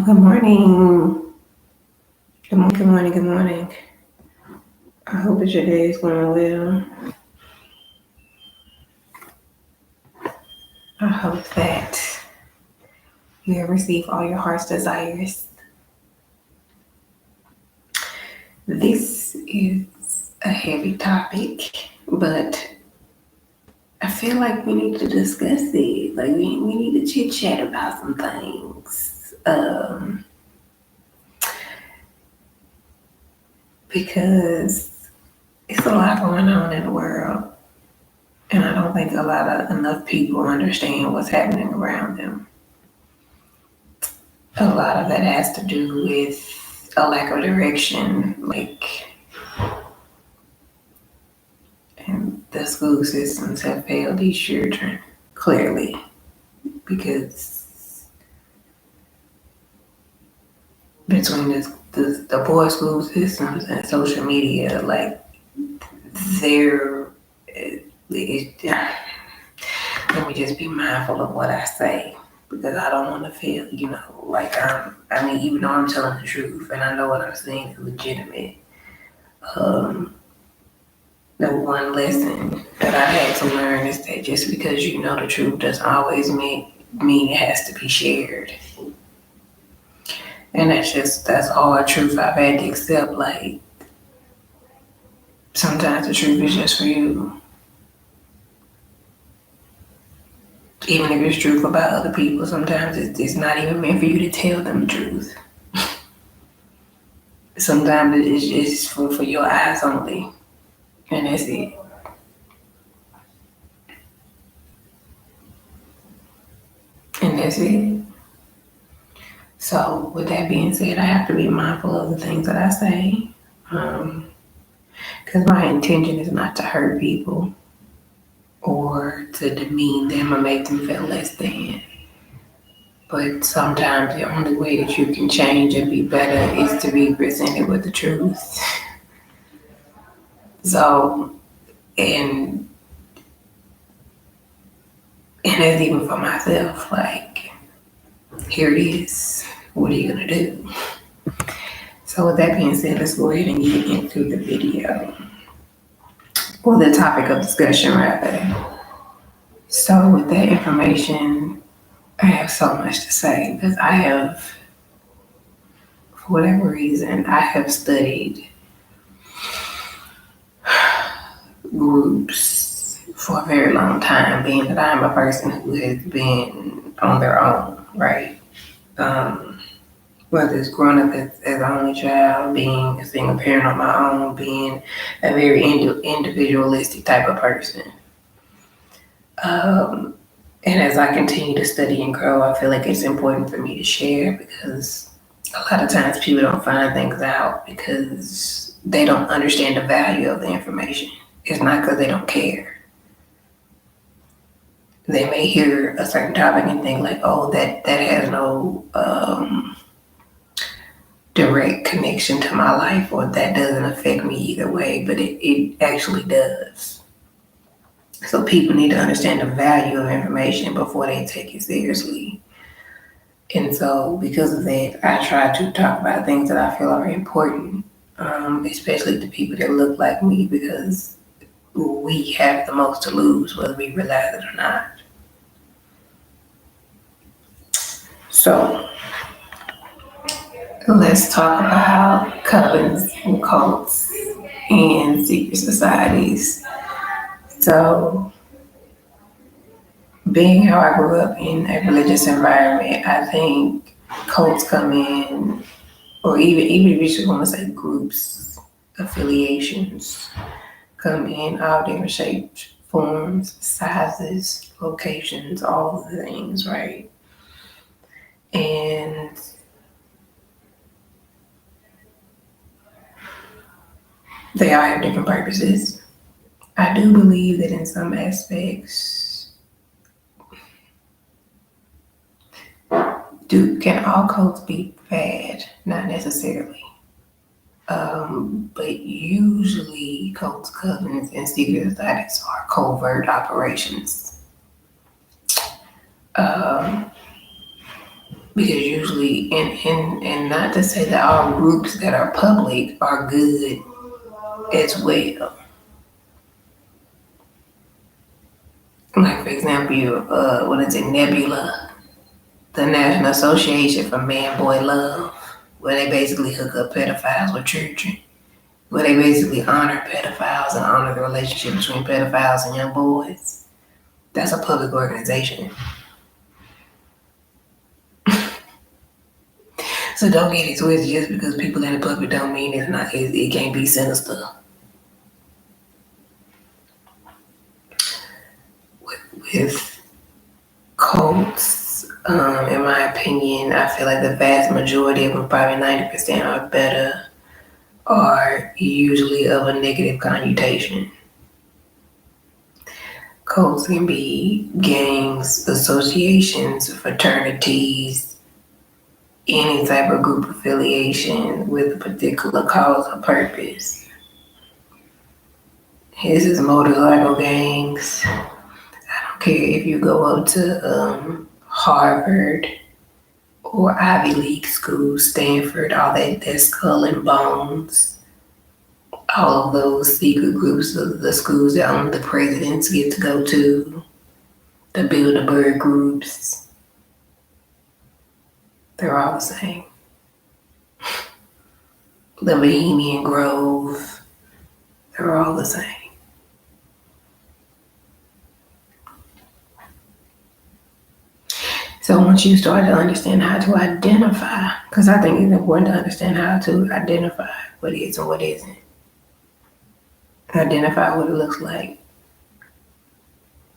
Good morning. Good morning. Good morning. I hope that your day is going well. I hope that you have received all your heart's desires. This is a heavy topic, but I feel like we need to discuss it. Like we need to chit chat about some things. Because it's a lot going on in the world. And I don't think enough people understand what's happening around them. A lot of that has to do with a lack of direction, and the school systems have failed these children, clearly, because between the boys' school systems and social media, they're, let me just be mindful of what I say, because I don't want to feel, even though I'm telling the truth and I know what I'm saying is legitimate, the one lesson that I had to learn is that just because you know the truth doesn't always mean it has to be shared. And that's all truth I've had to accept. Like, sometimes the truth is just for you. Even if it's truth about other people, sometimes it's not even meant for you to tell them the truth. Sometimes it's just for your eyes only. And that's it. And that's it. So with that being said, I have to be mindful of the things that I say. Because my intention is not to hurt people or to demean them or make them feel less than. But sometimes the only way that you can change and be better is to be presented with the truth. So, and that's even for myself, like, here it is. What are you gonna do? So with that being said, let's go ahead and get into the video. Or the topic of discussion, rather. So with that information, I have so much to say because for whatever reason, I have studied groups for a very long time, being that I'm a person who has been on their own, right? Whether it's growing up as an only child, being a single parent on my own, being a very individualistic type of person. And as I continue to study and grow, I feel like it's important for me to share because a lot of times people don't find things out because they don't understand the value of the information. It's not because they don't care. They may hear a certain topic and think like, oh, that has no direct connection to my life, or that doesn't affect me either way, but it actually does. So people need to understand the value of information before they take it seriously. And so because of that, I try to talk about things that I feel are important, especially to people that look like me, because we have the most to lose, whether we realize it or not. So let's talk about covens and cults and secret societies. So being how I grew up in a religious environment, I think cults come in, or even if you just want to say groups, affiliations, come in all different shapes, forms, sizes, locations, all of the things, right? And they all have different purposes. I do believe that in some aspects, can all cults be bad? Not necessarily. But usually cults, covens, and secret societies are covert operations. Because usually, and not to say that all groups that are public are good as well. Like, for example, what is it, Nebula, the National Association for Man-Boy Love, where they basically hook up pedophiles with children, where they basically honor pedophiles and honor the relationship between pedophiles and young boys. That's a public organization. So don't get it twisted. Just because people in the public don't mean it's not, it can't be sinister. With cults, in my opinion, I feel like the vast majority of them, probably 90% or better, are usually of a negative connotation. Cults can be gangs, associations, fraternities, any type of group affiliation with a particular cause or purpose. This is motorcycle gangs. I don't care if you go up to Harvard or Ivy League schools, Stanford, all that skull and bones, all of those secret groups of the schools that only the presidents get to go to, the Bilderberg groups, they're all the same. The Bohemian Grove, they're all the same. So once you start to understand how to identify, because I think it's important to understand how to identify what is and what isn't. Identify what it looks like.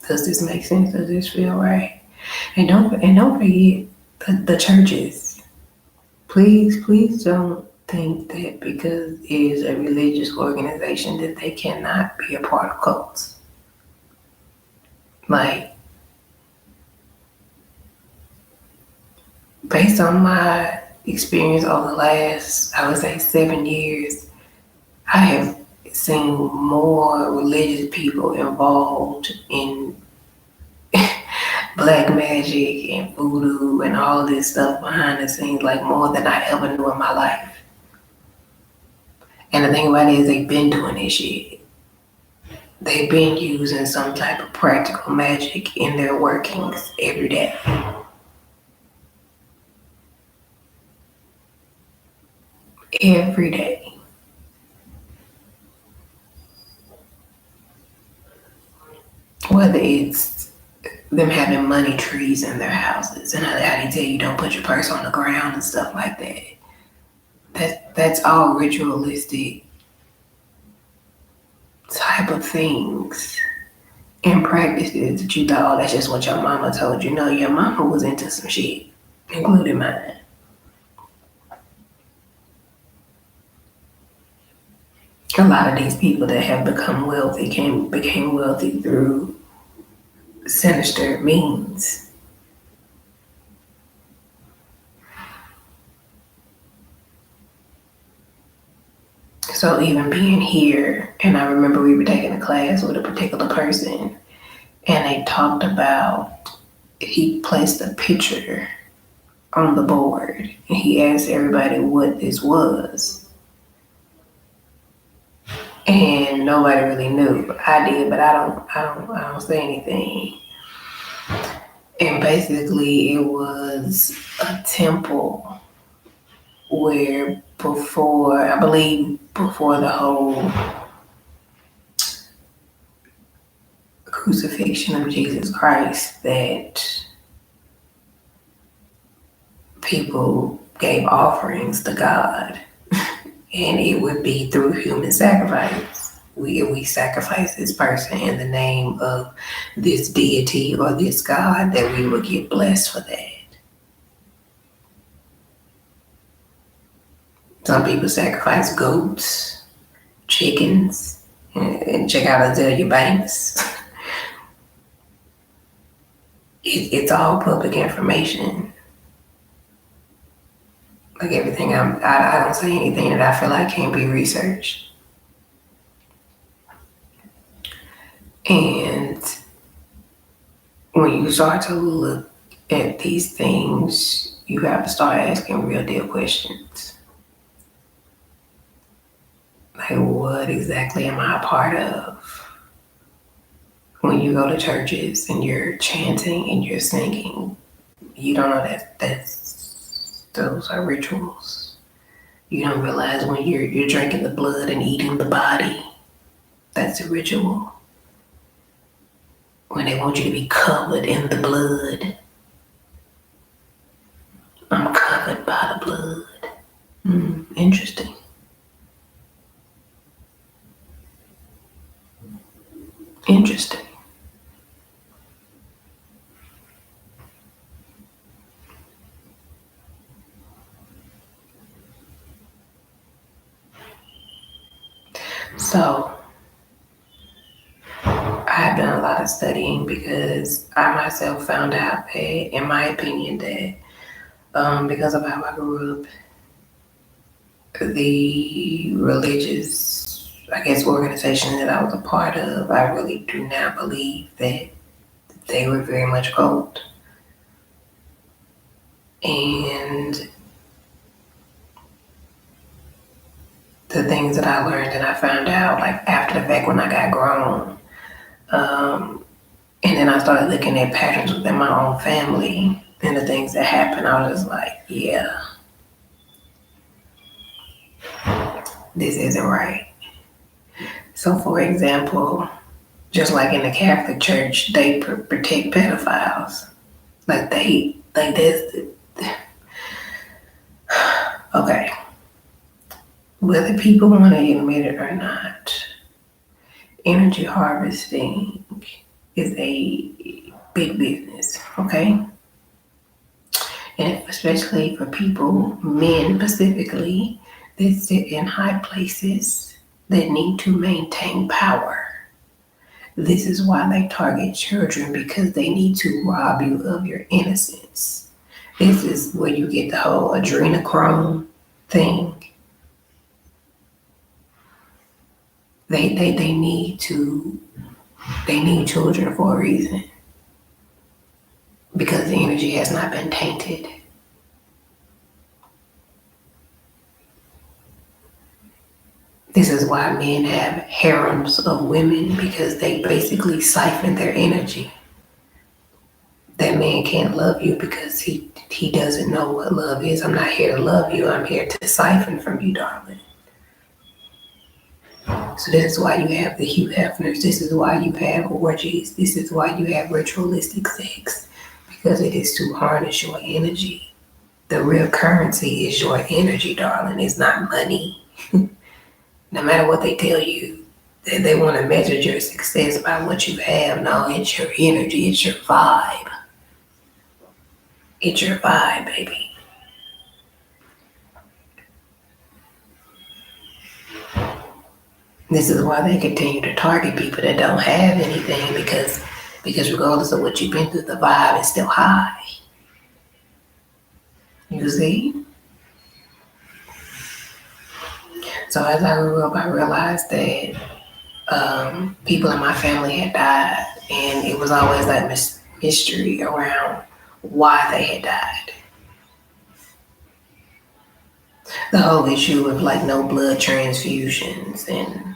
Does this make sense? Does this feel right? And don't forget the churches. Please don't think that because it is a religious organization that they cannot be a part of cults. Like, based on my experience over the last, I would say, 7 years, I have seen more religious people involved in black magic and voodoo and all this stuff behind the scenes, like more than I ever knew in my life. And the thing about it is they've been doing this shit. They've been using some type of practical magic in their workings every day. Every day. Whether it's them having money trees in their houses and how they tell you don't put your purse on the ground and stuff like that. That's all ritualistic type of things and practices that you thought, oh, that's just what your mama told you. No, your mama was into some shit, including mine. A lot of these people that have become wealthy became wealthy through sinister means. So even being here, and I remember we were taking a class with a particular person, and they talked about, he placed a picture on the board, and he asked everybody what this was. And nobody really knew. I did, but I don't say anything. And basically it was a temple where before the whole crucifixion of Jesus Christ, that people gave offerings to God. And it would be through human sacrifice. We sacrifice this person in the name of this deity or this God, that we would get blessed for that. Some people sacrifice goats, chickens, and check out Azalea Banks. It's all public information. Like everything, I don't say anything that I feel like can't be researched. And when you start to look at these things, You have to start asking real deal questions. Like, what exactly am I a part of? When you go to churches and you're chanting and you're singing, you don't know those are rituals. You don't realize when you're drinking the blood and eating the body, that's a ritual. When they want you to be covered in the blood, I'm covered by the blood. Interesting. Interesting. So, I've done a lot of studying because I myself found out that, in my opinion, that because of how I grew up, the religious, I guess, organization that I was a part of, I really do not believe that they were very much gold. And the things that I learned and I found out, like, after the fact when I got grown, and then I started looking at patterns within my own family and the things that happened, I was just like, yeah, this isn't right. So, for example, just like in the Catholic Church, they protect pedophiles. Like this. Okay. Whether people want to admit it or not, energy harvesting is a big business, okay? And especially for people, men specifically, that sit in high places that need to maintain power. This is why they target children, because they need to rob you of your innocence. This is where you get the whole adrenochrome thing. They need children for a reason, because the energy has not been tainted. This is why men have harems of women, because they basically siphon their energy. That man can't love you because he doesn't know what love is. I'm not here to love you. I'm here to siphon from you, darling. So this is why you have the Hugh Hefners. This is why you have orgies. This is why you have ritualistic sex, because it is to harness your energy. The real currency is your energy, darling. It's not money. No matter what they tell you, they want to measure your success by what you have. No, it's your energy. It's your vibe. It's your vibe, baby. This is why they continue to target people that don't have anything, because regardless of what you've been through, the vibe is still high. You see? So as I grew up, I realized that people in my family had died, and it was always that mystery around why they had died. The whole issue of like no blood transfusions and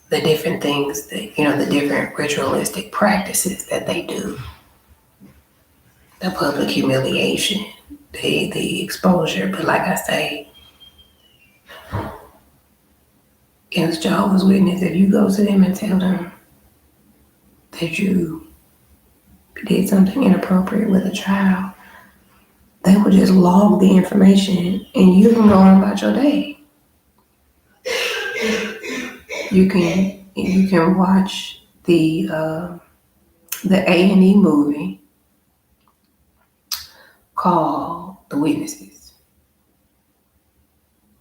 the different things that, the different ritualistic practices that they do, the public humiliation, the exposure. But like I say, as Jehovah's Witness, if you go to them and tell them that you did something inappropriate with a child, they will just log the information and you can go on about your day. You can watch the A&E movie called The Witnesses.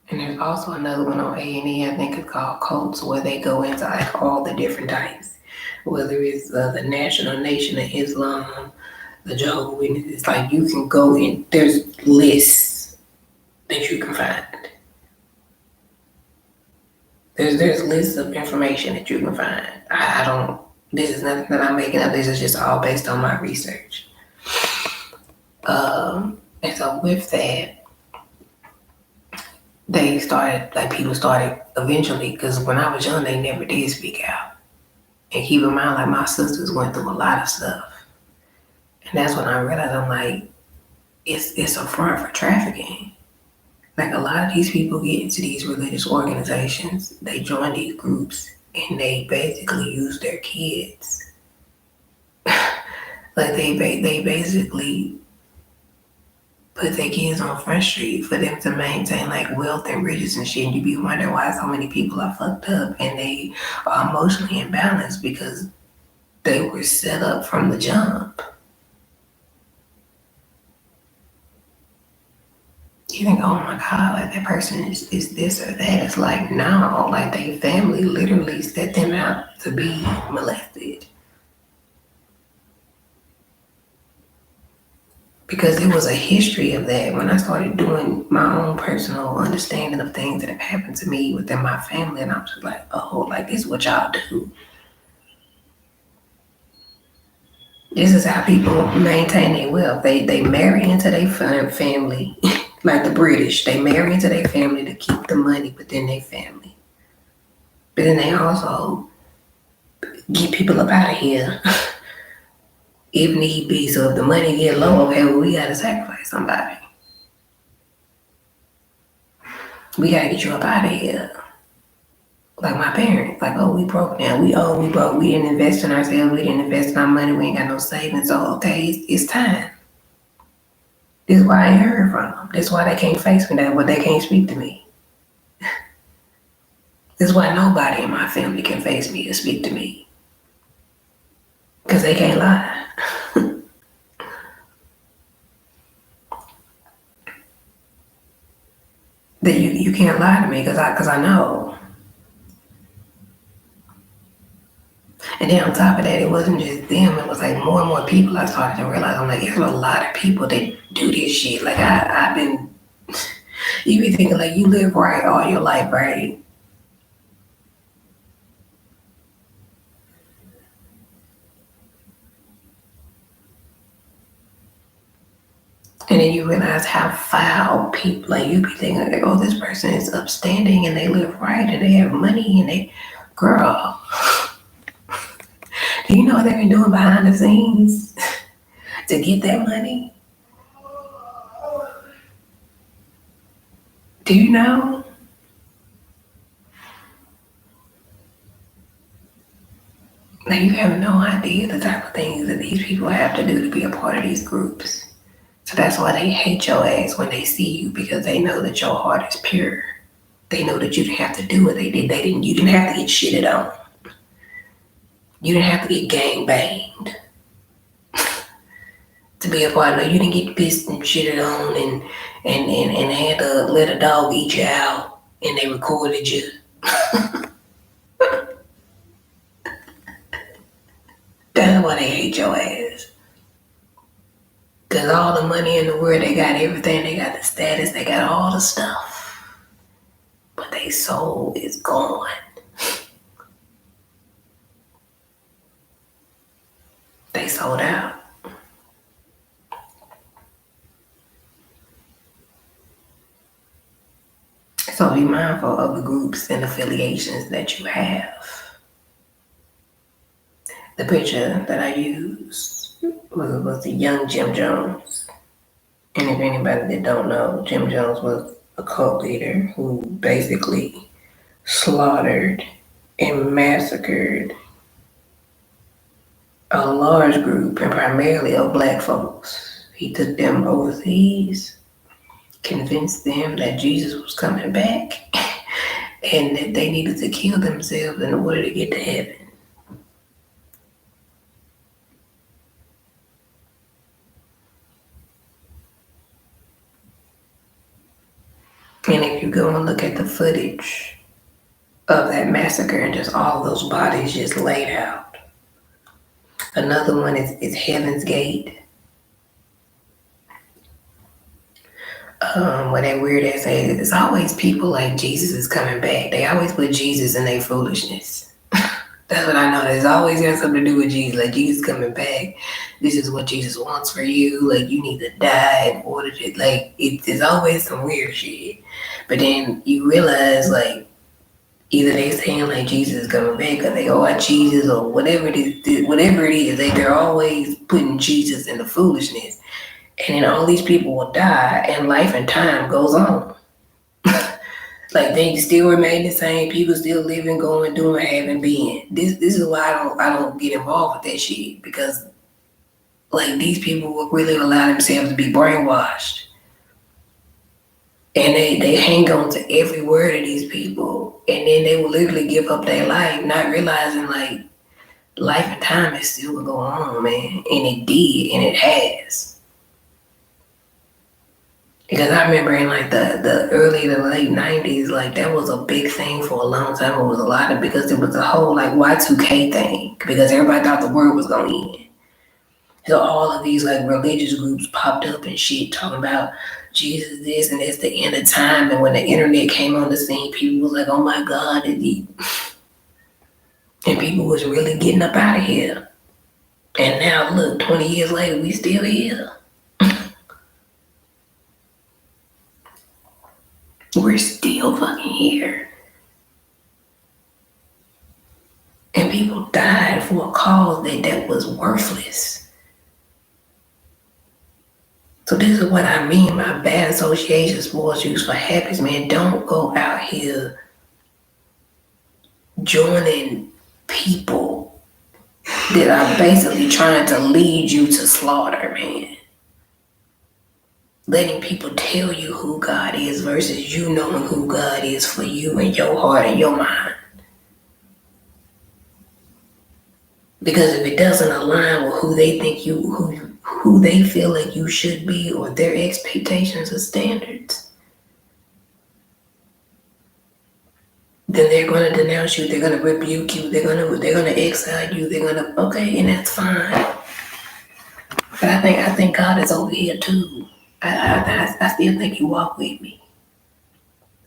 And there's also another one on A&E, I think it's called Cults, where they go into like all the different types, whether it's the National Nation of Islam, the Jehovah's Witnesses. Like, you can go in, there's lists that you can find. There's lists of information that you can find. I don't, this is nothing that I'm making up. This is just all based on my research. And so with that, people started eventually, because when I was young, they never did speak out. And keep in mind, like, my sisters went through a lot of stuff. And that's when I realized, I'm like, it's a front for trafficking. Like, a lot of these people get into these religious organizations, they join these groups, and they basically use their kids. Like, they basically put their kids on Front Street for them to maintain, like, wealth and riches and shit. And you be wondering why so many people are fucked up and they are emotionally imbalanced, because they were set up from the jump. You think, oh my God, like, that person is this or that. It's like, no, like, their family literally set them out to be molested. Because there was a history of that. When I started doing my own personal understanding of things that have happened to me within my family, and I was just like, oh, like, this is what y'all do. This is how people maintain their wealth. They marry into their family, like the British. They marry into their family to keep the money within their family. But then they also get people up out of here if need be. So if the money get low, okay, well, we gotta sacrifice somebody. We gotta get you up out of here. Like my parents, like, oh, we broke now. We broke. We didn't invest in ourselves. We didn't invest in our money. We ain't got no savings. So, okay, it's time. This is why I ain't heard from them. This is why they can't face me. That, but they can't speak to me. This is why nobody in my family can face me or speak to me. Because they can't lie. That you can't lie to me because I know. And then on top of that, it wasn't just them. It was like more and more people I started to realize. I'm like, there's a lot of people that do this shit. Like, I've been, you be thinking like you live right all your life, right? And then you realize how foul people, like, you be thinking like, oh, this person is upstanding and they live right and they have money and they, girl, do you know what they've been doing behind the scenes to get that money? Do you know? Like, you have no idea the type of things that these people have to do to be a part of these groups. So that's why they hate your ass when they see you, because they know that your heart is pure. They know that you didn't have to do what they did. You didn't have to get shitted on. You didn't have to get gang banged to be a part. No, you didn't get pissed and shitted on and had to let a dog eat you out and they recorded you. That's why they hate your ass. Because all the money in the world, they got everything. They got the status. They got all the stuff. But their soul is gone. They sold out. So be mindful of the groups and affiliations that you have. The picture that I used was the young Jim Jones. And if anybody that don't know, Jim Jones was a cult leader who basically slaughtered and massacred a large group, and primarily of black folks. He took them overseas, convinced them that Jesus was coming back, and that they needed to kill themselves in order to get to heaven. And if you go and look at the footage of that massacre and just all of those bodies just laid out. Another one is Heaven's Gate. Where that weird ass says, it's always people like Jesus is coming back. They always put Jesus in their foolishness. That's what I know. There's always got something to do with Jesus. Like, Jesus coming back. This is what Jesus wants for you. Like, you need to die in order to, like, it's always some weird shit. But then you realize, like, either they saying, like, Jesus is coming back, or they are Jesus, or whatever it is, they're always putting Jesus in the foolishness. And then all these people will die, and life and time goes on. Like, things still remain the same. People still living, going, doing, having been. This is why I don't get involved with that shit, because like these people will really allow themselves to be brainwashed, and they hang on to every word of these people, and then they will literally give up their life, not realizing like life and time is still going on, man, and it did, and it has. Because I remember in like the early to late 90s, like that was a big thing for a long time. It was a lot of, because it was a whole like Y2K thing, because everybody thought the world was going to end. So all of these like religious groups popped up and shit talking about Jesus this and it's the end of time. And when the internet came on the scene, people was like, oh my God. And people was really getting up out of here. And now look, 20 years later, we still here. We're still fucking here. And people died for a cause that was worthless. So this is what I mean by bad association sports used for habits, man. Don't go out here joining people that are basically trying to lead you to slaughter, man. Letting people tell you who God is versus you knowing who God is for you and your heart and your mind. Because if it doesn't align with who they think who they feel like you should be, or their expectations or standards, then they're going to denounce you. They're going to rebuke you. They're going to exile you. They're going to, okay, and that's fine. But I think God is over here too. I still think He walk with me.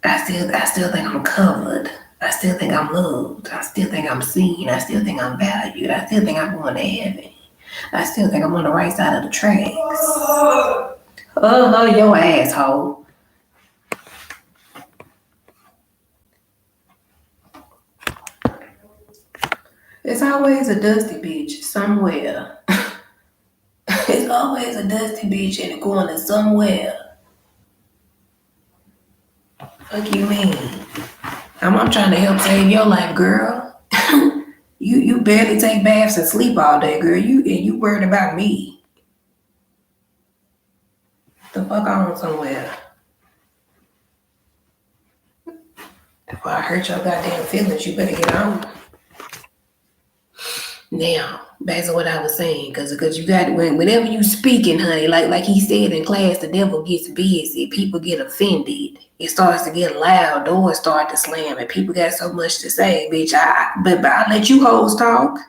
I still think I'm covered. I still think I'm loved. I still think I'm seen. I still think I'm valued. I still think I'm going to heaven. I still think I'm on the right side of the tracks. Your asshole. There's always a dusty bitch somewhere. There's always a dusty bitch in the corner somewhere. Fuck you mean? I'm trying to help save your life, girl. You barely take baths and sleep all day, girl. You worried about me. The fuck on somewhere. If I hurt your goddamn feelings, you better get on. Now, back to what I was saying, because you got, whenever you speaking, honey, like he said in class, the devil gets busy, people get offended, it starts to get loud, doors start to slam, and people got so much to say, bitch. But I let you hoes talk.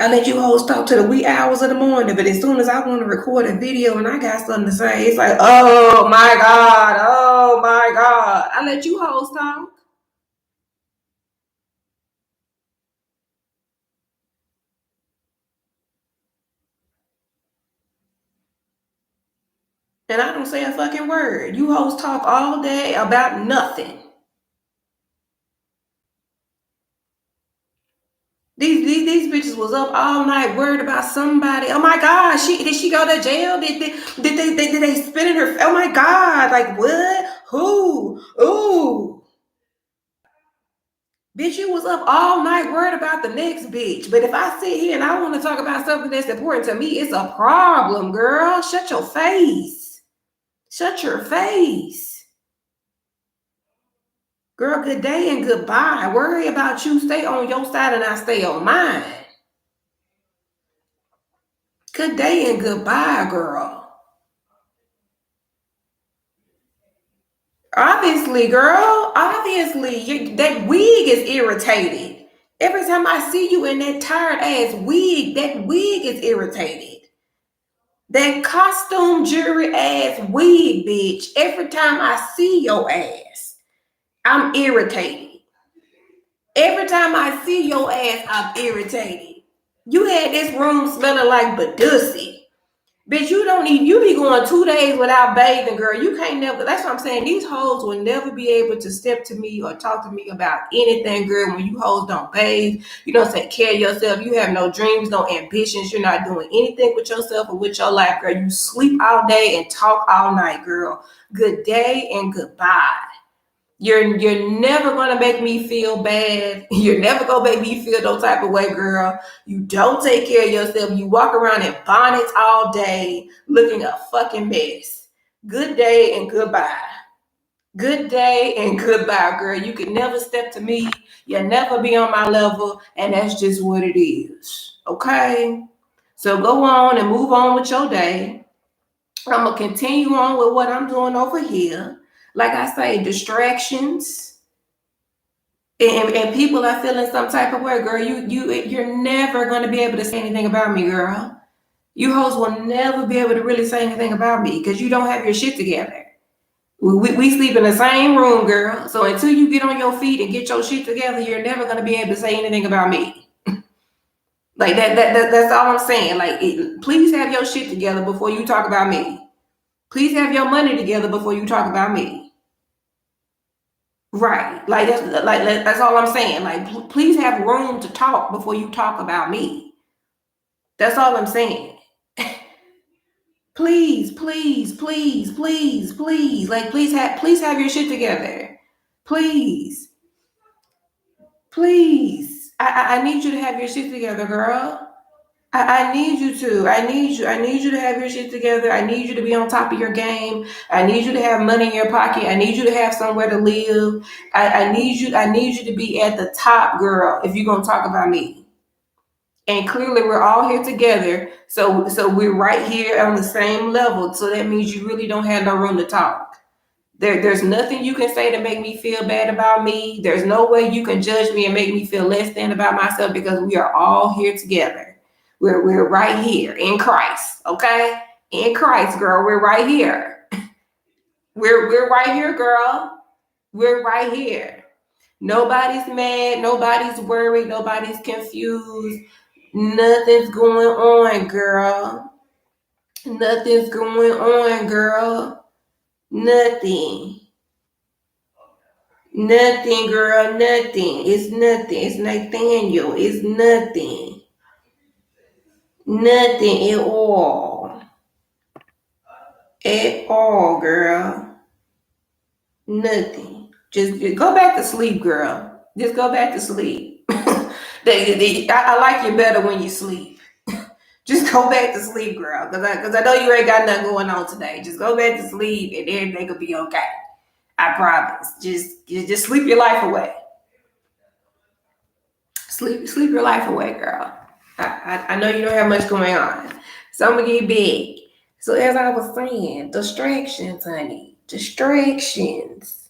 I let you hoes talk to the wee hours of the morning, but as soon as I want to record a video and I got something to say, it's like, oh my God, I let you hoes talk. And I don't say a fucking word. You hoes talk all day about nothing. These bitches was up all night worried about somebody. Oh my God, did she go to jail? Did they spit in her? Oh my God, like what? Who? Ooh. Bitch, you was up all night worried about the next bitch. But if I sit here and I want to talk about something that's important to me, it's a problem, girl. Shut your face. Shut your face. Girl, good day and goodbye. Worry about you. Stay on your side and I stay on mine. Good day and goodbye, girl. Obviously, girl. Obviously, that wig is irritated. Every time I see you in that tired ass wig, that wig is irritated. That costume jewelry ass wig, bitch. Every time I see your ass, I'm irritated. Every time I see your ass, I'm irritated. You had this room smelling like Badussi. Bitch, you be going 2 days without bathing, girl. You can't never, that's what I'm saying. These hoes will never be able to step to me or talk to me about anything, girl, when you hoes don't bathe, you don't take care of yourself, you have no dreams, no ambitions, you're not doing anything with yourself or with your life, girl. You sleep all day and talk all night, girl. Good day and goodbye. You're never gonna make me feel bad. You're never gonna make me feel no type of way, girl. You don't take care of yourself. You walk around in bonnets all day, looking a fucking mess. Good day and goodbye. Good day and goodbye, girl. You can never step to me. You'll never be on my level, and that's just what it is. Okay? So go on and move on with your day. I'm gonna continue on with what I'm doing over here. Like I say, distractions. And people are feeling some type of way, girl. You're never gonna be able to say anything about me, girl. You hoes will never be able to really say anything about me because you don't have your shit together. We sleep in the same room, girl. So until you get on your feet and get your shit together, you're never gonna be able to say anything about me. Like that's all I'm saying. Like, please have your shit together before you talk about me. Please have your money together before you talk about me. Right. That's all I'm saying. Like, please have room to talk before you talk about me. That's all I'm saying. Please, please, please, please, please. Like, please have your shit together. Please. Please. I need you to have your shit together, girl. I need you to. I need you to have your shit together. I need you to be on top of your game. I need you to have money in your pocket. I need you to have somewhere to live. I need you to be at the top, girl, if you're gonna talk about me. And clearly we're all here together. So we're right here on the same level. So that means you really don't have no room to talk. There's nothing you can say to make me feel bad about me. There's no way you can judge me and make me feel less than about myself because we are all here together. We're right here in Christ, okay? In Christ, girl, we're right here. We're right here, girl. We're right here. Nobody's mad, nobody's worried, nobody's confused. Nothing's going on, girl. Nothing's going on, girl. Nothing. Nothing, girl, nothing. It's nothing. It's Nathaniel. It's nothing. Nothing at all. At all, girl. Nothing. Just go back to sleep, girl. Just go back to sleep. I like you better when you sleep. Just go back to sleep, girl. Because I know you ain't got nothing going on today. Just go back to sleep and everything will be okay. I promise. Just sleep your life away. Sleep your life away, girl. I know you don't have much going on. So I'm gonna get big. So as I was saying, distractions, honey. Distractions.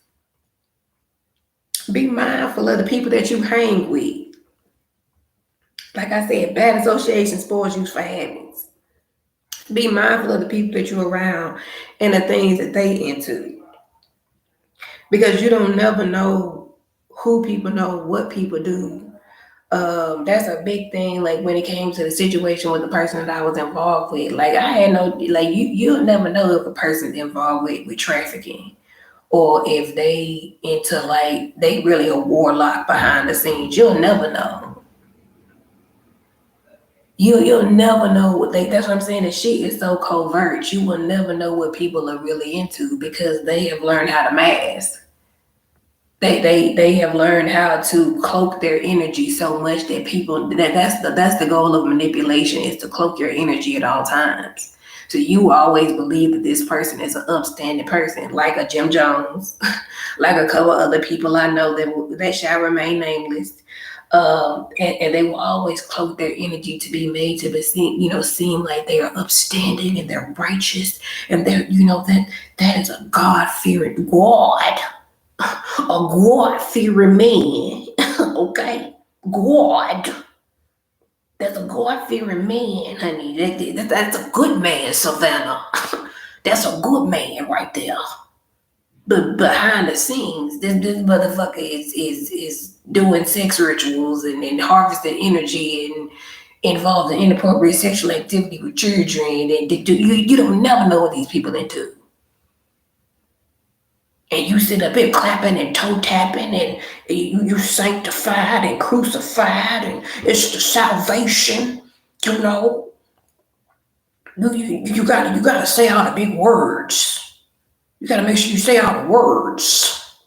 Be mindful of the people that you hang with. Like I said, bad association spoils you for habits. Be mindful of the people that you're around and the things that they into. Because you don't never know who people know, what people do. That's a big thing. Like when it came to the situation with the person that I was involved with, like I had no, like you'll never know if a person's involved with trafficking or if they into like they really a warlock behind the scenes. You'll never know. You'll never know what they. That's what I'm saying. The shit is so covert. You will never know what people are really into because they have learned how to mask. They have learned how to cloak their energy so much that people that's the goal of manipulation is to cloak your energy at all times. So you always believe that this person is an upstanding person, like a Jim Jones, like a couple other people I know that shall remain nameless. And they will always cloak their energy to be made to be seen, seem like they are upstanding and they're righteous and they're, that is a God-fearing God. A God-fearing man, okay? God. That's a God-fearing man, honey. That's a good man, Savannah. That's a good man right there. But behind the scenes, this motherfucker is doing sex rituals and harvesting energy and involved in inappropriate sexual activity with children. And you don't never know what these people into. And you sit up here clapping and toe tapping and you sanctified and crucified and it's the salvation, you know. You gotta say all the big words. You gotta make sure you say all the words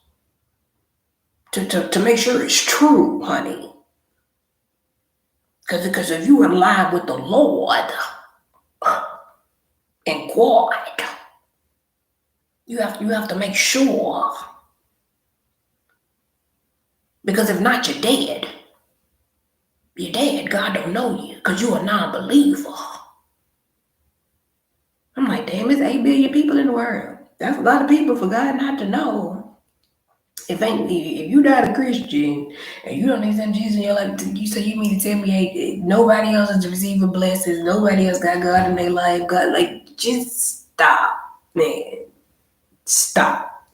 to make sure it's true, honey. Because if you align with the Lord and God, you have to make sure. Because if not, you're dead. You're dead. God don't know you because you're a non-believer. I'm like, damn, it's 8 billion people in the world. That's a lot of people for God not to know. If you're not a Christian and you don't accept Jesus in your life, you say you mean to tell me hey, nobody else is receiving blessings, nobody else got God in their life. God, like, just stop, man. Stop.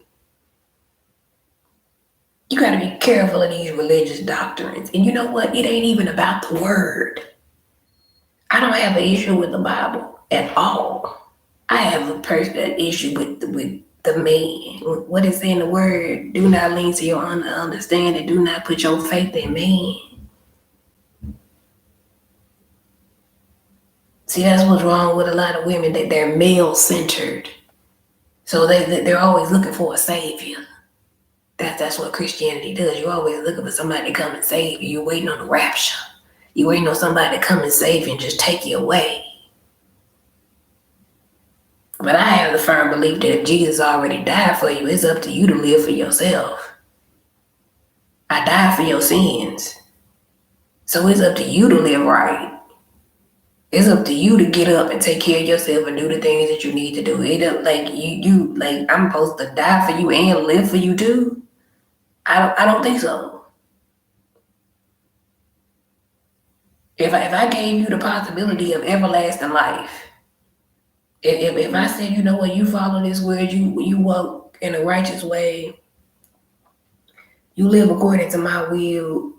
You got to be careful of these religious doctrines. And you know what? It ain't even about the word. I don't have an issue with the Bible at all. I have a personal issue with the man. What is in the word? Do not lean to your own understanding. Do not put your faith in man. See, that's what's wrong with a lot of women, that they're male-centered. So they're always looking for a savior. That's what Christianity does. You're always looking for somebody to come and save you. You're waiting on the rapture. You're waiting on somebody to come and save you and just take you away. But I have the firm belief that if Jesus already died for you, it's up to you to live for yourself. I died for your sins. So it's up to you to live right. It's up to you to get up and take care of yourself and do the things that you need to do. It up like you like I'm supposed to die for you and live for you too. I don't think so. If I gave you the possibility of everlasting life, if I said, you know what, you follow this word, you walk in a righteous way, you live according to my will,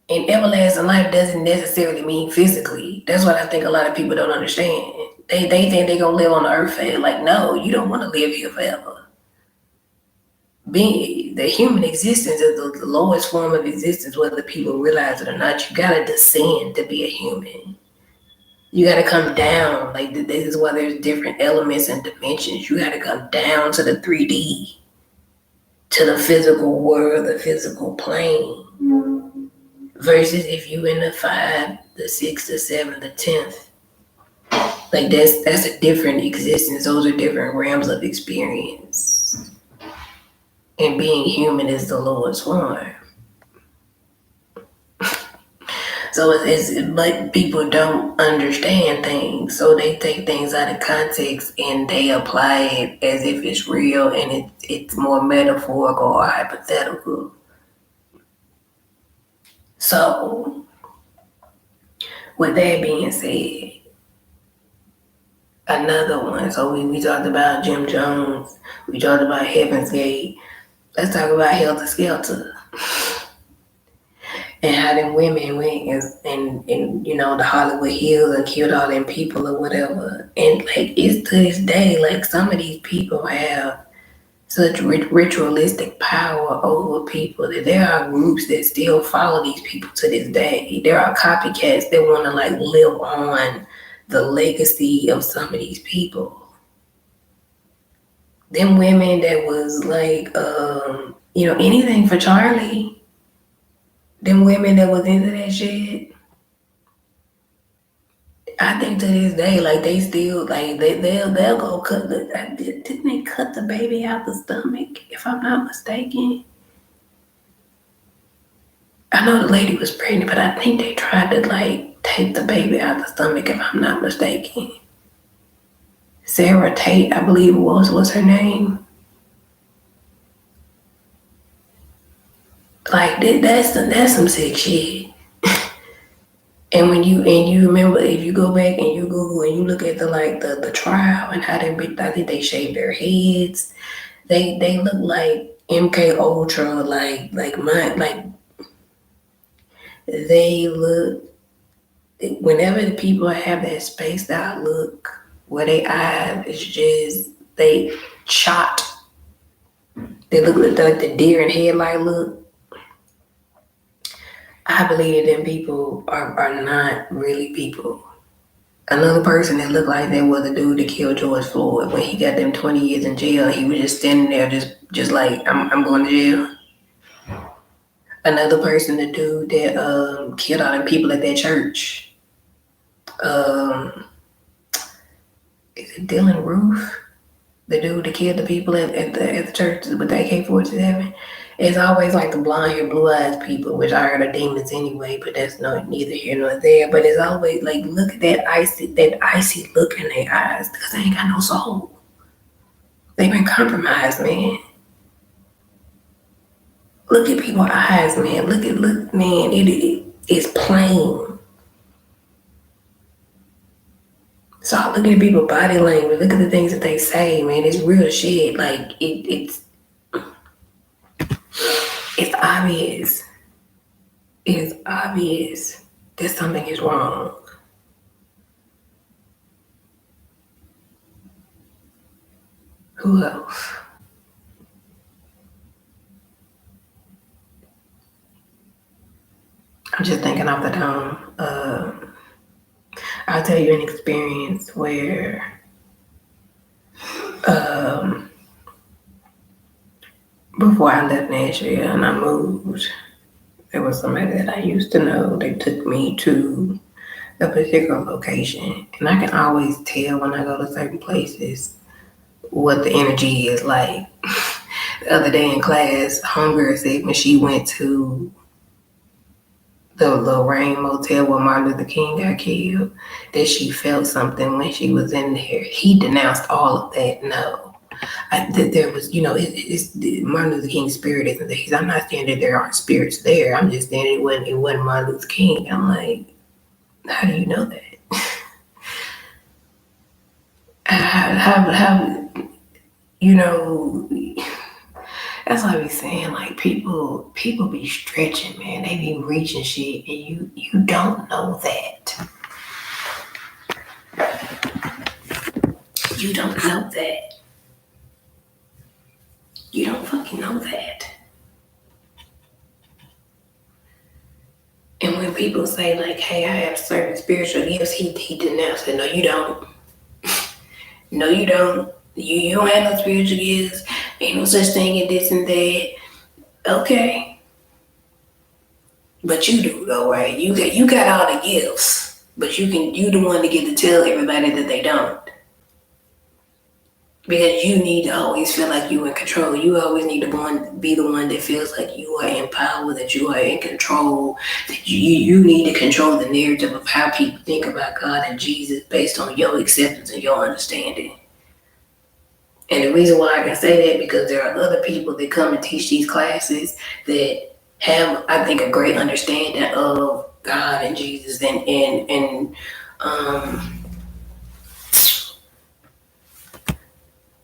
and everlasting life doesn't necessarily mean physically. That's what I think a lot of people don't understand. They think they're gonna live on the earth forever. Like, no, you don't want to live here forever. Being the human existence is the lowest form of existence, whether people realize it or not. You gotta descend to be a human. You gotta come down. Like, this is why there's different elements and dimensions. You gotta come down to the 3D, to the physical world, the physical plane. Versus if you in the 5, the 6, the 7, the 10th. Like, that's a different existence. Those are different realms of experience. And being human is the lowest form. So but people don't understand things. So they take things out of context and they apply it as if it's real and it's more metaphorical or hypothetical. So, with that being said, another one. So we talked about Jim Jones. We talked about Heaven's Gate. Let's talk about Helter Skelter. And how them women went and you know, the Hollywood Hills and killed all them people or whatever. And like, it's to this day, like, some of these people have such ritualistic power over people that there are groups that still follow these people to this day. There are copycats that want to like live on the legacy of some of these people. Them women that was like, you know, anything for Charlie. Them women that was into that shit. I think to this day, like, they still, like, they'll go cut didn't they cut the baby out the stomach, if I'm not mistaken? I know the lady was pregnant, but I think they tried to, like, take the baby out the stomach, if I'm not mistaken. Sarah Tate, I believe was her name. Like, that's some sick shit. And when you remember, if you go back and you Google and you look at the trial and how I think they shaved their heads. They look like MK Ultra, like mine, like they look. Whenever the people have that spaced out look, where they eyes is just they shot. They look like the deer in headlight look. I believe that them people are not really people. Another person that looked like that was the dude that killed George Floyd. When he got them 20 years in jail, he was just standing there, just like I'm going to jail. Another person, the dude that killed all them people at that church. Um, is it Dylan Roof? The dude that killed the people at the church with the AK-47. It's always like the blonde hair, blue eyes people, which I heard are demons anyway, but that's neither here nor there. But it's always like, look at that icy look in their eyes, because they ain't got no soul. They've been compromised, man. Look at people's eyes, man. Look, man. It's plain. So look at people's body language. Look at the things that they say, man. It's real shit. Like it's obvious. It is obvious that something is wrong. Who else? I'm just thinking off the dome. I'll tell you an experience where before I left Nashville and I moved, there was somebody that I used to know. They took me to a particular location, and I can always tell when I go to certain places what the energy is like. The other day in class, Homegirl said when she went to the Lorraine Motel where Martin Luther King got killed, that she felt something when she was in there. He denounced all of that. No. There was, it's Martin Luther King's spirit isn't there. I'm not saying that there aren't spirits there. I'm just saying it wasn't Martin Luther King. I'm like, how do you know that? how that's what I be saying. Like people be stretching, man. They be reaching shit, and you don't know that. You don't know that. You don't fucking know that. And when people say like, "Hey, I have certain spiritual gifts," he denounced it. No, you don't. No, you don't. You don't have no spiritual gifts. Ain't no such thing as this and that. Okay. But you do though, right? You got all the gifts. But you the one to get to tell everybody that they don't. Because you need to always feel like you're in control. You always need to be the one that feels like you are in power, that you are in control, that you need to control the narrative of how people think about God and Jesus based on your acceptance and your understanding. And the reason why I can say that, because there are other people that come and teach these classes that have, I think, a great understanding of God and Jesus and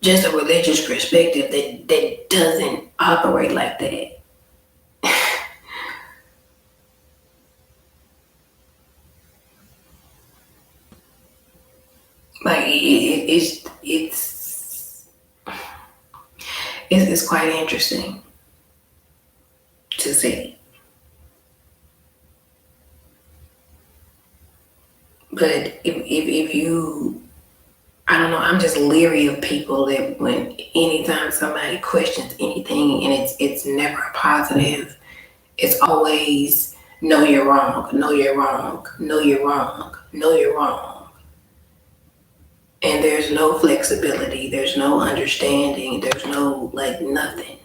just a religious perspective that doesn't operate like that. Like it's quite interesting to see. But if you, I don't know, I'm just leery of people that when anytime somebody questions anything and it's never a positive, it's always, no, you're wrong, no, you're wrong, no, you're wrong, no, you're wrong. And there's no flexibility, there's no understanding, there's no, like, nothing.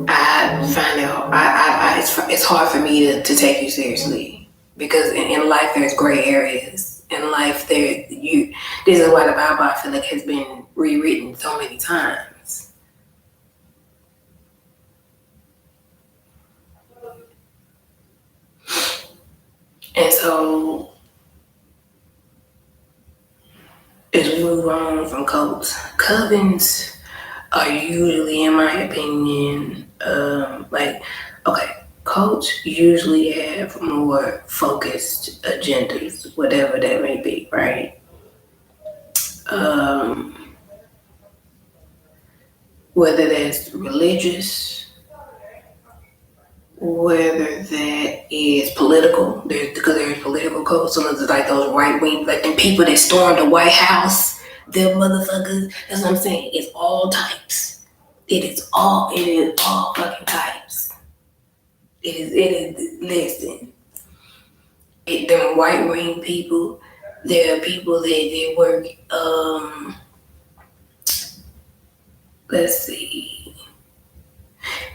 I find it, it's hard for me to take you seriously, because in life there's gray areas. In life this is why the Bible, I feel like, has been rewritten so many times. And so as we move on from cults. Covens are usually, in my opinion, cults usually have more focused agendas, whatever that may be, right? Whether that's religious, whether that is political, because there's political cults, so there's like those right wing, like them people that stormed the White House, them motherfuckers. That's what I'm saying. It's all types. It is all fucking types. It is. Listen, them white wing people. There are people that work. Let's see.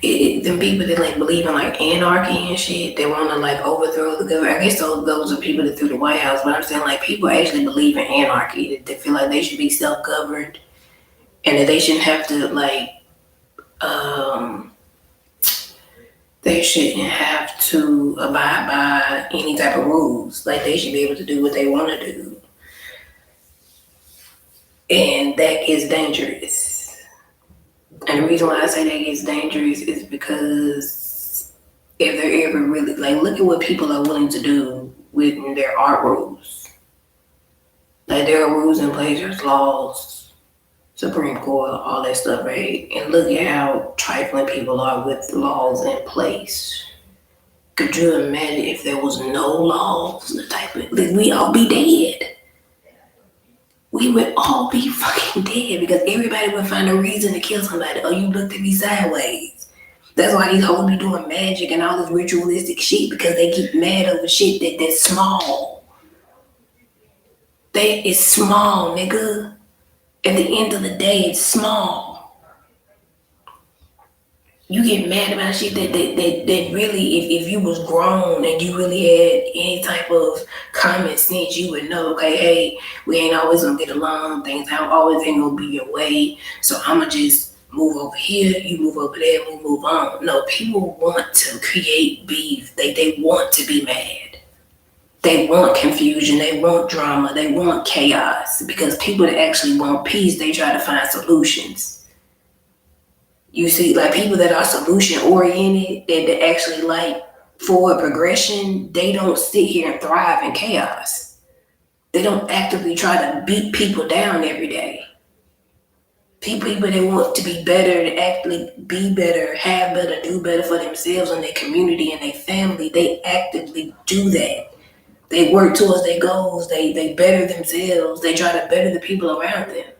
Them people that like believe in like anarchy and shit, they want to like overthrow the government. I guess those are people that threw the White House, but I'm saying like people actually believe in anarchy. That they feel like they should be self-governed and that they shouldn't have to they shouldn't have to abide by any type of rules. Like they should be able to do what they want to do, and that is dangerous. And the reason why I say that gets dangerous is because if they're ever really, like, look at what people are willing to do with their art rules. Like, there are rules in place, there's laws, Supreme Court, all that stuff, right? And look at how trifling people are with laws in place. Could you imagine if there was no laws, the type of, like, we'd all be dead. We would all be fucking dead because everybody would find a reason to kill somebody. Oh, you looked at me sideways. That's why these hoes be doing magic and all this ritualistic shit, because they get mad over shit that's small. That is small, nigga. At the end of the day, it's small. You get mad about shit that really, if you was grown and you really had any type of common sense, you would know, okay, hey, we ain't always gonna get along, things always ain't gonna be your way, so I'ma just move over here, you move over there, we move on. No, people want to create beef. They want to be mad. They want confusion, they want drama, they want chaos, because people that actually want peace, they try to find solutions. You see, like people that are solution oriented, that actually like forward progression, they don't sit here and thrive in chaos. They don't actively try to beat people down every day. People that want to be better, to actually be better, have better, do better for themselves and their community and their family, they actively do that. They work towards their goals, they better themselves, they try to better the people around them.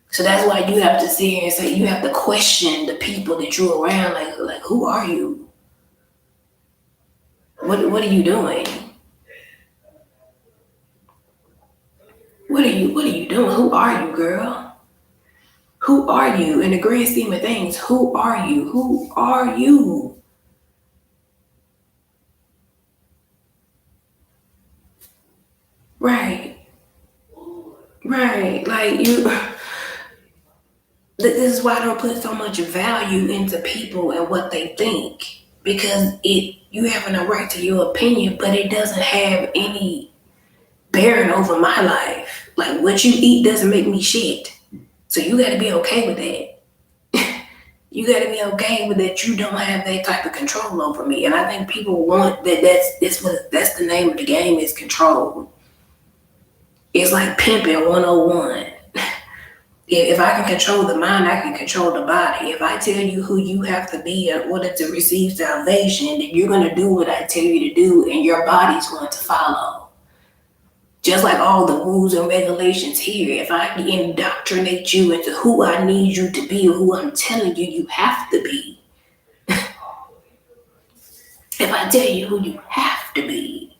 So that's why you have to sit here and say, you have to question the people that you're around. Like who are you? What are you doing? What are you doing? Who are you, girl? Who are you? In the grand scheme of things, who are you? Who are you? Right. Like you. This is why I don't put so much value into people and what they think, because you having a right to your opinion, but it doesn't have any bearing over my life. Like what you eat doesn't make me shit, so you got to be okay with that. You got to be okay with that. You don't have that type of control over me, and I think people want that. That's the name of the game, is control. It's like pimping 101. If I can control the mind, I can control the body. If I tell you who you have to be in order to receive salvation, then you're going to do what I tell you to do, and your body's going to follow. Just like all the rules and regulations here, if I indoctrinate you into who I need you to be or who I'm telling you you have to be, if I tell you who you have to be,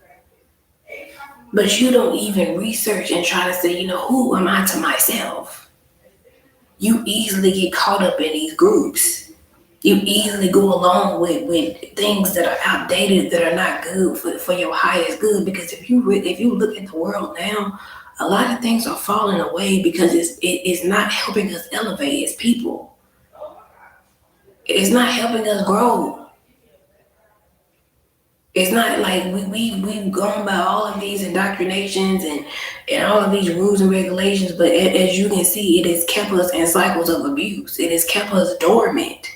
but you don't even research and try to say, who am I to myself? You easily get caught up in these groups. You easily go along with things that are outdated, that are not good for your highest good. Because if you look at the world now, a lot of things are falling away because it's not helping us elevate as people. It's not helping us grow. It's not like we've gone by all of these indoctrinations and all of these rules and regulations, but as you can see, it has kept us in cycles of abuse. It has kept us dormant.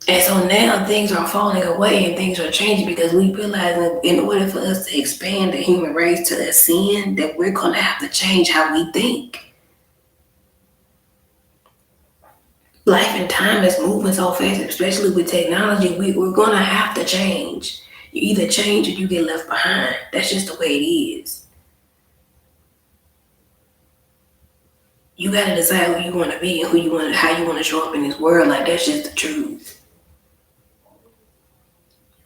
And so now things are falling away and things are changing because we realize that in order for us to expand the human race to ascend, that we're going to have to change how we think. Life and time is moving so fast, especially with technology, we're going to have to change. You either change or you get left behind. That's just the way it is. You got to decide who you want to be and how you want to show up in this world. Like, that's just the truth.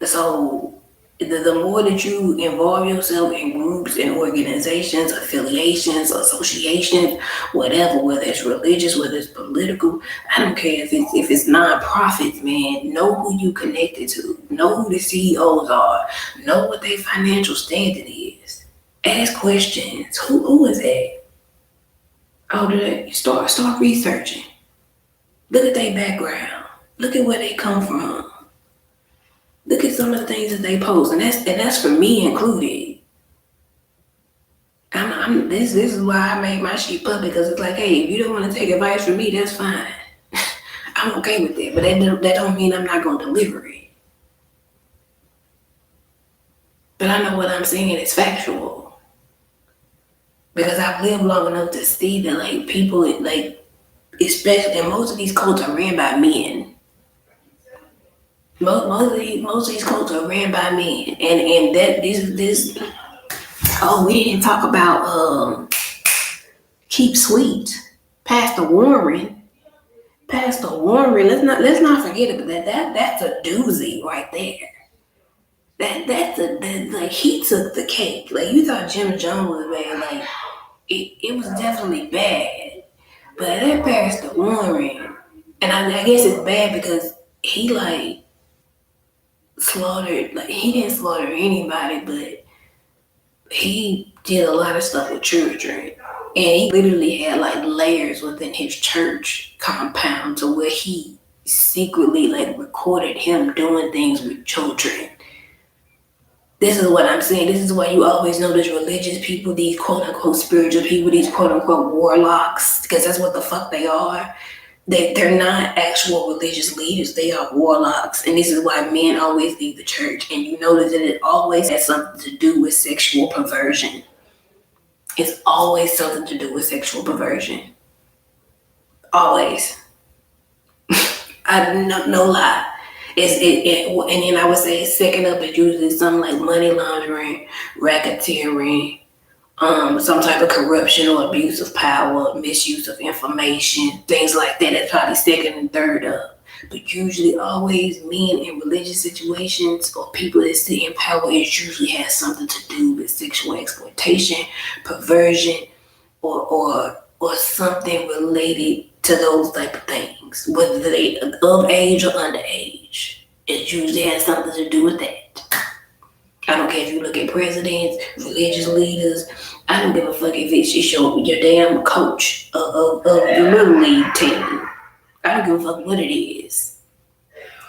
So the more that you involve yourself in groups and organizations, affiliations, associations, whatever, whether it's religious, whether it's political, I don't care if it's non-profits, man. Know who you connected to. Know who the CEOs are. Know what their financial standing is. Ask questions. Who is that? Oh, did they start researching. Look at their background. Look at where they come from. Look at some of the things that they post, and that's for me included. This is why I made my shit public, because it's like, hey, if you don't want to take advice from me, that's fine. I'm okay with it, but that don't mean I'm not gonna deliver it. But I know what I'm saying is factual, because I've lived long enough to see that, like, people, like, especially, and most of these cults are ran by men. Most of these cults are ran by men, and that this. Oh, we didn't talk about Keep Sweet, Pastor Warren. Pastor Warren. Let's not forget about that. That's a doozy right there. Like, he took the cake. Like, you thought Jim Jones was bad. Like, it was definitely bad. But that Pastor Warren, and I guess it's bad because he, like, slaughtered, like, he didn't slaughter anybody, but he did a lot of stuff with children. And he literally had, like, layers within his church compound to where he secretly, like, recorded him doing things with children. This is what I'm saying. This is why you always know there's religious people, these quote-unquote spiritual people, these quote-unquote warlocks, because that's what the fuck they are. They're not actual religious leaders. They are warlocks. And this is why men always leave the church. And you notice that it always has something to do with sexual perversion. It's always something to do with sexual perversion. Always. No lie. And then I would say second up is usually something like money laundering, racketeering, some type of corruption or abuse of power, misuse of information, things like that. That's probably second and third up. But usually always men in religious situations or people that sit in power, it usually has something to do with sexual exploitation, perversion, or something related to those type of things, whether they of age or underage. It usually has something to do with that. I don't care if you look at presidents, religious leaders. I don't give a fuck if it's just your damn coach of the little league team. I don't give a fuck what it is.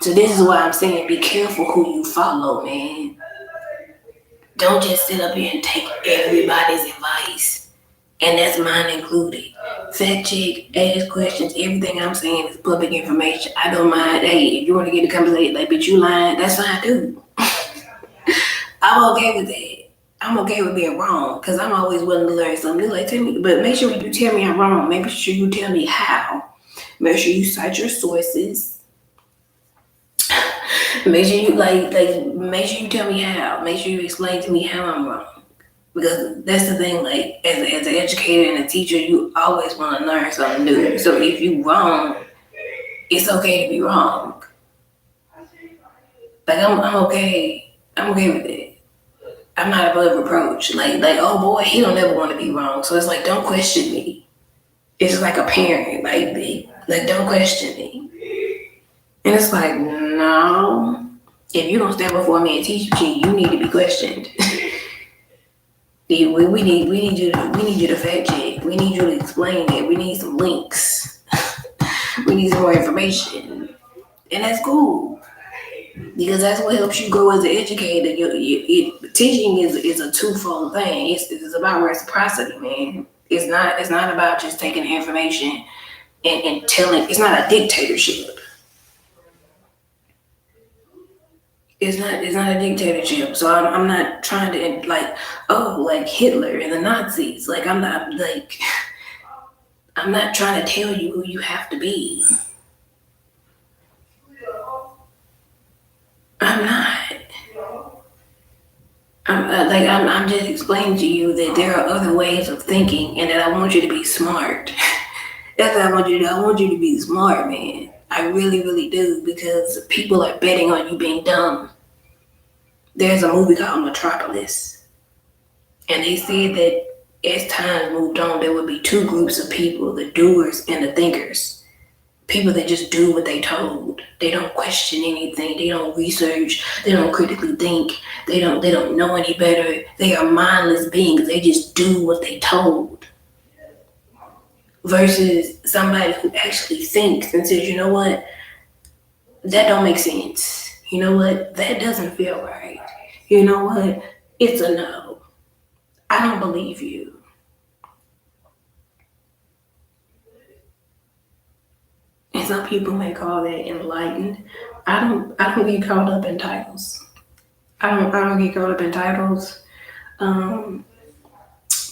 So this is why I'm saying be careful who you follow, man. Don't just sit up here and take everybody's advice. And that's mine included. Fact check, ask questions. Everything I'm saying is public information. I don't mind. Hey, if you want to get a conversation, like, bitch, you lying, that's fine too. I'm okay with that. I'm okay with being wrong, because I'm always willing to learn something new. Like, tell me, but make sure you tell me I'm wrong. Make sure you tell me how. Make sure you cite your sources. Make sure you make sure you tell me how. Make sure you explain to me how I'm wrong. Because that's the thing, like, as an educator and a teacher, you always want to learn something new. So if you're wrong, it's okay to be wrong. Like, I'm okay. I'm okay with it. I'm not above reproach. Like, oh boy, he don't ever want to be wrong. So it's like, don't question me. It's like a parent. Like, don't question me. And it's like, no. If you don't stand before me and teach me, you need to be questioned. We need you to fact check. We need you to explain it. We need some links. We need some more information. And that's cool. Because that's what helps you grow as an educator. Teaching is a twofold thing. It's about reciprocity, man. It's not about just taking information and telling. It's not a dictatorship. It's not a dictatorship. So I'm not trying to like Hitler and the Nazis. Like I'm not trying to tell you who you have to be. I'm not. I'm just explaining to you that there are other ways of thinking, and that I want you to be smart. That's what I want you to do. I want you to be smart, man. I really, really do, because people are betting on you being dumb. There's a movie called Metropolis, and they said that as time moved on, there would be two groups of people: the doers and the thinkers. People that just do what they told. They don't question anything. They don't research. They don't critically think. They don't know any better. They are mindless beings. They just do what they told. Versus somebody who actually thinks and says, you know what? That don't make sense. You know what? That doesn't feel right. You know what? It's a no. I don't believe you. And some people may call that enlightened. I don't get caught up in titles. I don't get caught up in titles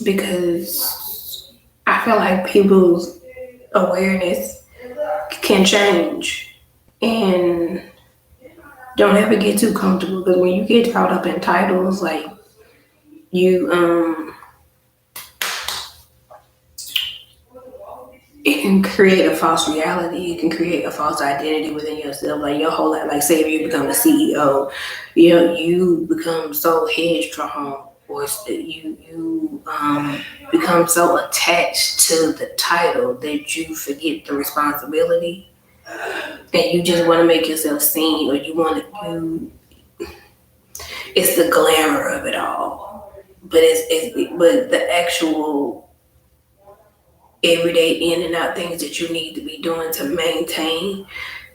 because I feel like people's awareness can change, and don't ever get too comfortable, because when you get caught up in titles, like you it can create a false reality. It can create a false identity within yourself. Like your whole life, like say if you become a CEO, you become so headstrong, or you become so attached to the title that you forget the responsibility, and you just want to make yourself seen, or it's the glamour of it all, but but the actual everyday in and out things that you need to be doing to maintain,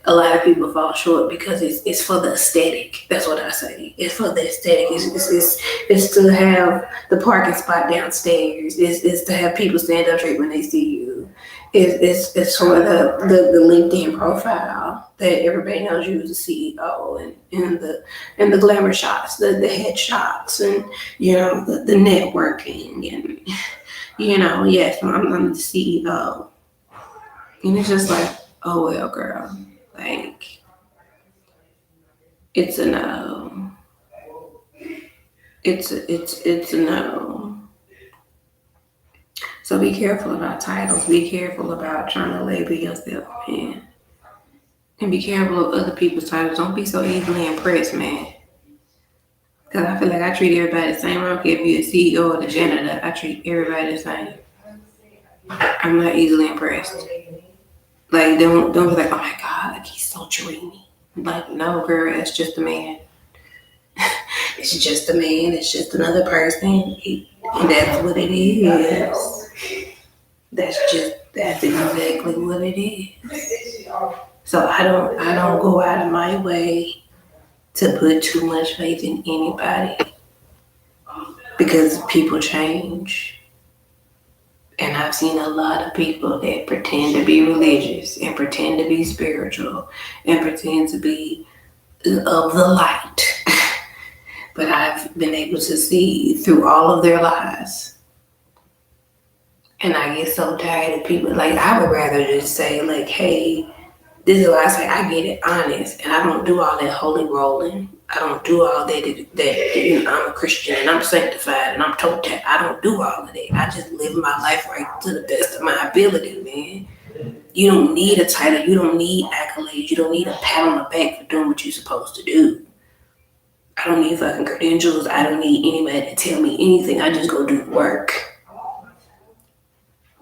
a lot of people fall short because it's for the aesthetic. That's what I say. It's for the aesthetic. It's to have the parking spot downstairs. It's to have people stand up straight when they see you. It's for the LinkedIn profile that everybody knows you as a CEO, and the glamour shots, the headshots, and the networking, and yes, I'm the CEO. And it's just like, oh well, girl. Like, it's a no. It's a no. So be careful about titles. Be careful about trying to label yourself, man. And be careful of other people's titles. Don't be so easily impressed, man. Because I feel like I treat everybody the same. I don't care if you're a CEO or the janitor. I treat everybody the same. I'm not easily impressed. Like, don't be like, oh my God, like he's so dreamy. Like, no, girl, it's just a man. It's just a man. It's just another person. And that's what it is. That's exactly what it is. So I don't go out of my way to put too much faith in anybody, because people change. And I've seen a lot of people that pretend to be religious and pretend to be spiritual and pretend to be of the light. But I've been able to see through all of their lies. And I get so tired of people. Like, I would rather just say, like, hey, this is why I say I get it honest. And I don't do all that holy rolling. I don't do all that I'm a Christian and I'm sanctified and I'm total. I don't do all of that. I just live my life right to the best of my ability, man. You don't need a title. You don't need accolades. You don't need a pat on the back for doing what you're supposed to do. I don't need fucking credentials. I don't need anybody to tell me anything. I just go do the work.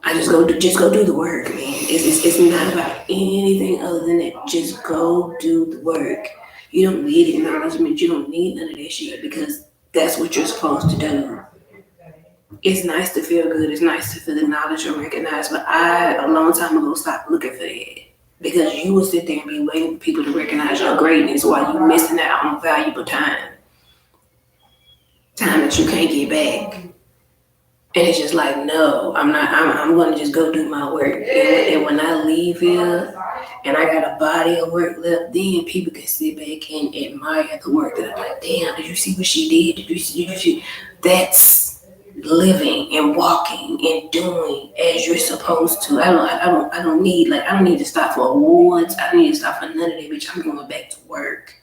I just go do the work, man. It's not about anything other than that. Just go do the work. You don't need acknowledgement. You don't need none of that shit, because that's what you're supposed to do. It's nice to feel good. It's nice to feel acknowledged or recognized. But I, a long time ago, stopped looking for that. Because you will sit there and be waiting for people to recognize your greatness while you're missing out on valuable time that you can't get back. And it's just like, no, I'm not. I'm going to just go do my work. And when I leave here and I got a body of work left, then people can sit back and admire the work that I'm like, damn, did you see what she did? Did you see? That's living and walking and doing as you're supposed to. I don't need to stop for awards. I don't need to stop for none of that, bitch. I'm going back to work.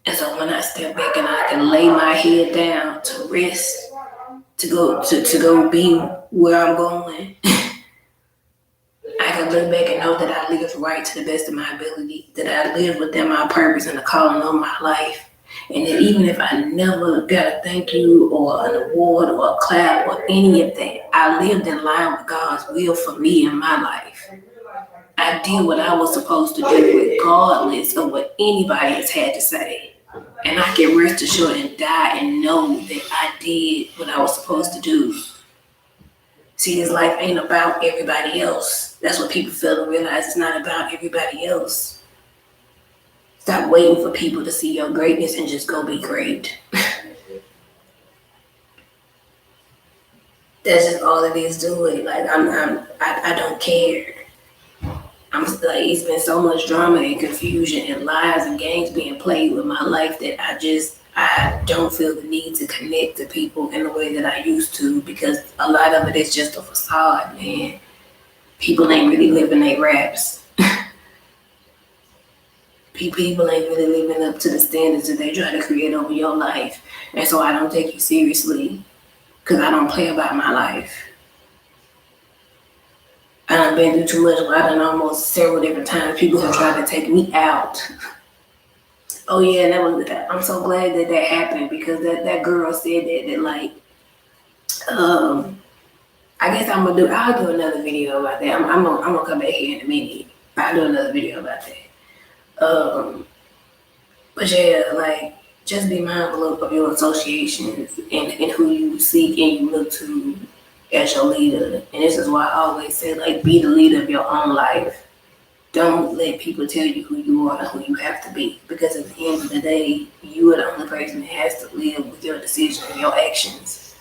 And so when I step back and I can lay my head down to rest, to go be where I'm going, I can look back and know that I lived right to the best of my ability, that I lived within my purpose and the calling on my life. And that even if I never got a thank you or an award or a clap or any of that, I lived in line with God's will for me in my life. I did what I was supposed to do regardless of what anybody has had to say. And I can rest assured and die and know that I did what I was supposed to do. See, this life ain't about everybody else. That's what people fail to realize. It's not about everybody else. Stop waiting for people to see your greatness and just go be great. That's just all it is to it. Like I don't care. I'm like, it's been so much drama and confusion and lies and games being played with my life that I don't feel the need to connect to people in the way that I used to, because a lot of it is just a facade, man. People ain't really living their raps. People ain't really living up to the standards that they try to create over your life. And so I don't take you seriously because I don't play about my life. I done been through too much. I done almost several different times. People have tried to take me out. Oh yeah, I'm so glad that happened, because that girl said that like, I guess I'll do another video about that. I'm gonna come back here in a minute. I'll do another video about that. But yeah, like, just be mindful of your associations and who you seek and you look to as your leader. And this is why I always say, like, be the leader of your own life. Don't let people tell you who you are and who you have to be, because at the end of the day, you are the only person that has to live with your decisions and your actions.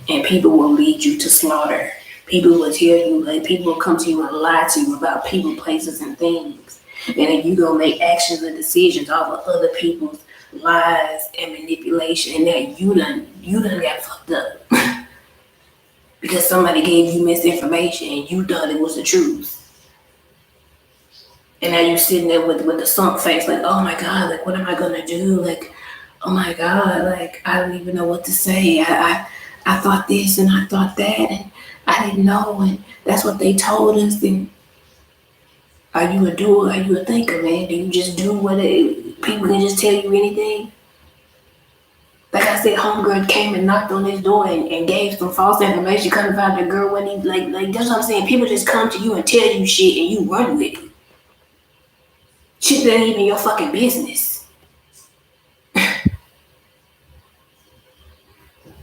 And people will lead you to slaughter. People will tell you, like, people will come to you and lie to you about people, places, and things. And then you gonna make actions and decisions off of other people's lies and manipulation, and that you done got fucked up. Because somebody gave you misinformation and you thought it was the truth. And now you're sitting there with the sunk face, like, oh my God, like, what am I gonna do? Like, oh my God, like, I don't even know what to say. I thought this and I thought that, and I didn't know, and that's what they told us. And are you a doer? Are you a thinker, man? Do you just do what people can just tell you anything? Like I said, homegirl came and knocked on his door and gave some false information. Come to find the girl when he like that's what I'm saying. People just come to you and tell you shit and you run with it. Shit that ain't even your fucking business.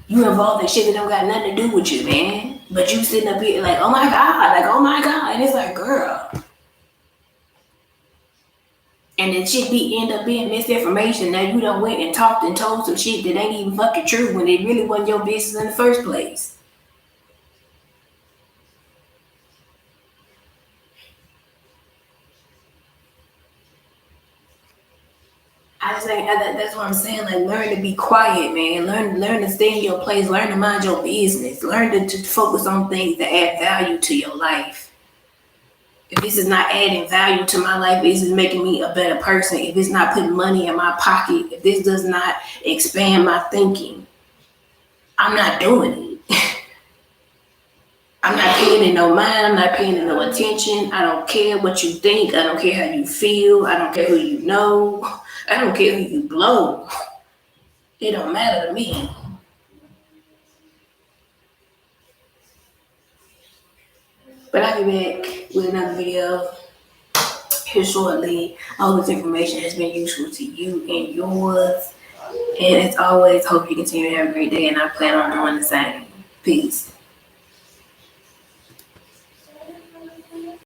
You involved in shit that don't got nothing to do with you, man. But you sitting up here like, oh my God, and it's like, girl. And then shit end up being misinformation. Now you done went and talked and told some shit that ain't even fucking true when it really wasn't your business in the first place. That's what I'm saying. Like, learn to be quiet, man. Learn to stay in your place. Learn to mind your business. Learn to focus on things that add value to your life. If this is not adding value to my life, this is making me a better person. If it's not putting money in my pocket, if this does not expand my thinking, I'm not doing it. I'm not paying it no mind. I'm not paying it no attention. I don't care what you think. I don't care how you feel. I don't care who you know. I don't care who you blow. It don't matter to me. But I'll be back with another video here shortly. All this information has been useful to you and yours. And as always, hope you continue to have a great day, and I plan on doing the same. Peace.